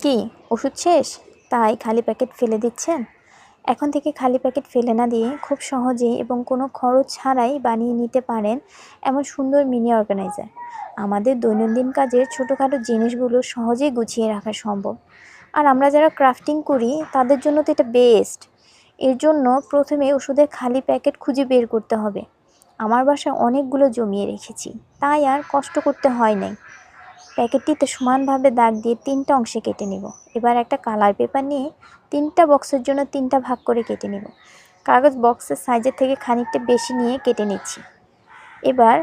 কি ওষুধ শেষ তাই খালি প্যাকেট ফেলে দিচ্ছেন? এখন থেকে খালি প্যাকেট ফেলে না দিয়ে খুব সহজেই এবং কোনো খরচ ছাড়াই বানিয়ে নিতে পারেন এমন সুন্দর মিনি অর্গানাইজার। আমাদের দৈনন্দিন কাজের ছোটোখাটো জিনিসগুলো সহজেই গুছিয়ে রাখা সম্ভব। আর আমরা যারা ক্রাফটিং করি তাদের জন্য তো এটা বেস্ট। এর জন্য প্রথমে ওষুধের খালি প্যাকেট খুঁজে বের করতে হবে। আমার বাসায় অনেকগুলো জমিয়ে রেখেছি, তাই আর কষ্ট করতে হয় নাই। প্যাকেটটিতে সমানভাবে দাগ দিয়ে 3টা অংশে কেটে নিব। এবার একটা কালার পেপার নিয়ে 3টা বক্সের জন্য 3টা ভাগ করে কেটে নিব। কাগজ বক্সের সাইজের থেকে খানিকটা বেশি নিয়ে কেটে নিচ্ছি। এবার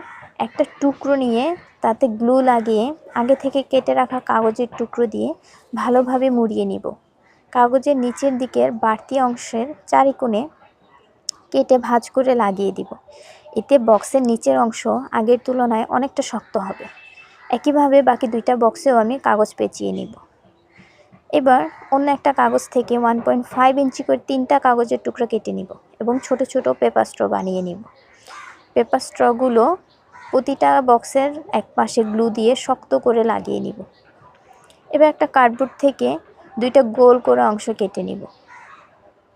একটা টুকরো নিয়ে তাতে গ্লু লাগিয়ে আগে থেকে কেটে রাখা কাগজের টুকরো দিয়ে ভালোভাবে মুড়িয়ে নিব। কাগজের নিচের দিকের বাড়তি অংশের চারিকোণে কেটে ভাঁজ করে লাগিয়ে দিব। এতে বক্সের নিচের অংশ আগের তুলনায় অনেকটা শক্ত হবে। একইভাবে বাকি 2টা বক্সেও আমি কাগজ পেঁচিয়ে নিব। এবার অন্য একটা কাগজ থেকে 1.5 ইঞ্চি করে 3টা কাগজের টুকরো কেটে নিব এবং ছোট ছোট পেপার স্ট্র বানিয়ে নিব। পেপার স্ট্রগুলো প্রতিটা বক্সের এক পাশে গ্লু দিয়ে শক্ত করে লাগিয়ে নিব। এবার একটা কার্ডবোর্ড থেকে 2টা গোল করে অংশ কেটে নিব।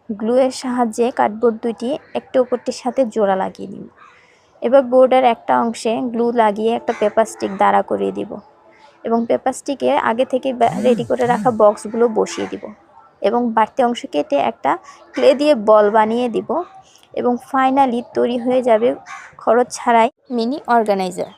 গ্লুয়ের সাহায্যে কার্ডবোর্ড দুটি একটা অপরটির সাথে জোড়া লাগিয়ে নিব। এবার বোর্ডের একটা অংশে গ্লু লাগিয়ে একটা পেপার স্টিক দাঁড়া করিয়ে দিব এবং পেপার স্টিকে আগে থেকে রেডি করে রাখা বক্সগুলো বসিয়ে দিব এবং বাড়তি অংশ কেটে একটা ক্লে দিয়ে বল বানিয়ে দিব এবং ফাইনালি তৈরি হয়ে যাবে খরচ ছাড়াই মিনি অর্গানাইজার।